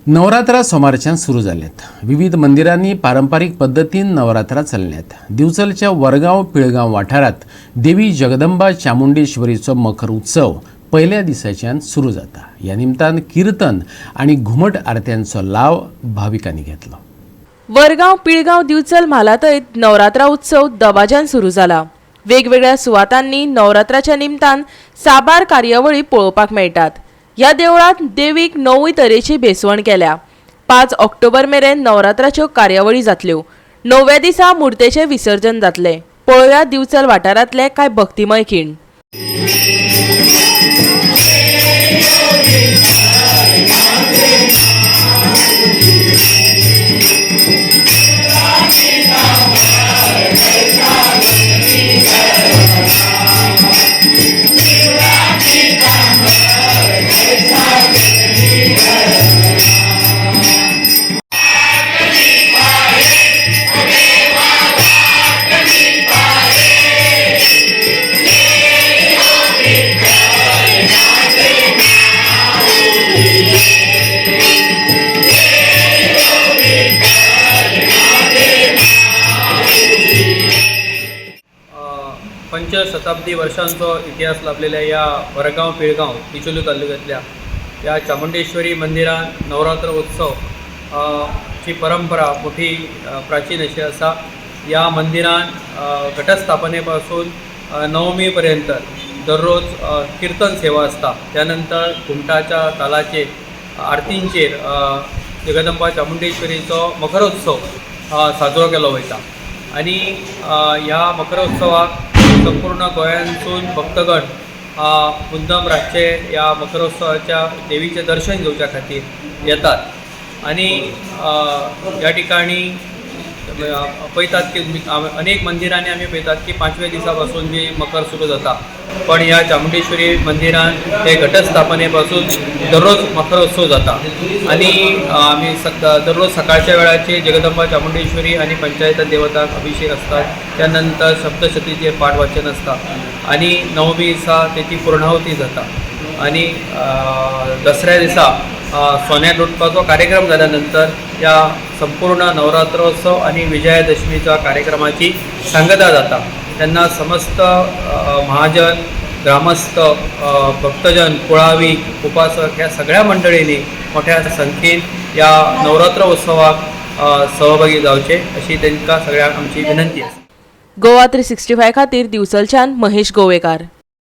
नवरात्रा सोमारच्यान सुरू जाल्यात। विविध मंदिरांनी पारंपारीक पद्धतीन नवरात्रा चलल्यात। दिवचलच्या वरगांव पिळगांव वाठारात देवी जगदंबा चामुंडेश्वरीचो मकर उत्सव पहिल्या दिसाच्यान सुरू जाता। या निमतान कीर्तन आणि घुमट आरत्यांचो लाव भाविकांनी घेतलो। वरगांव पिळगांव दिवचल म्हालातयत नवरात्रा उत्सव दबाज्यान सुरू जाला। वेगवेगळ्या सुवातांनी नवरात्राच्या निमतान साबार कार्यावळी पळोवपाक मेळटात। ह्या देवळात देवीक 9 तरेची बेसवण केल्या। 5 ऑक्टोबर मेरेन नवरात्राच्यो कार्यावळी जातल्यो। 9व्या दिसा मुर्तेचे विसर्जन जातले। पळोवया दिवचल वाठारांतले कांय भक्तिमय खीण। पंचशताब्दी वर्षांचो इतिहास लाभलेल्या या वरगांव पिळगांव बिचोली तालुक्यातल्या या चामुंडेश्वरी मंदिरात नवरात्र उत्सव ची परंपरा मोठी प्राचीन अशी आसा। या मंदिरात घटस्थापनेपासून नवमी पर्यंत दररोज कीर्तन सेवा असता। त्यानंतर घुमटाच्या तालाचे आरतींचेर जगदंबा चामुंडेश्वरीचो मकरोत्सव साजरो केलो वयता। आणि ह्या मकरोत्सवाक संपूर्ण गोंयांतून भक्तगण मुद्दम रातचे या मकरोत्सवाच्या देवीचे दर्शन घेवच्या खातीर येतात। आणि ह्या ठिकाणी पळयतात की अनेक मंदिरांनी आमी पळयतात की 5व्या दिसा पासून जी मकर सुरू जाता, पण ह्या चामुंडेश्वरी मंदिरान हे घटस्थापने पासून दररोज मकरोत्सव जाता। आणि आमी दररोज सकाळच्या वेळाचेर जगदंबा चामुंडेश्वरी आणि पंचायत देवताक अभिषेक असतात। त्यानंतर सप्तशतीचे पाठ वाचन असता आणि 9वी दिसा तेची पूर्णाहुती जाता। आणि दसऱ्या दिसा सोन्या लुटपाचो कार्यक्रम जाल्यानंतर या संपूर्ण नवरात्रोत्सव आणि विजयादशमीच्या कार्यक्रमाची सांगता जाता। त्यांना समस्त महाजन, ग्रामस्थ, भक्तजन, कुळावी, उपासक ह्या सगळ्या मंडळींनी मोठ्या संख्येन या नवरात्र उत्सवाक सहभागी जावचे अशी त्यांना सगळ्यांक आमची विनंती आसा। गोवा 365 खातीर दिवचलच्यान महेश गोवेकार।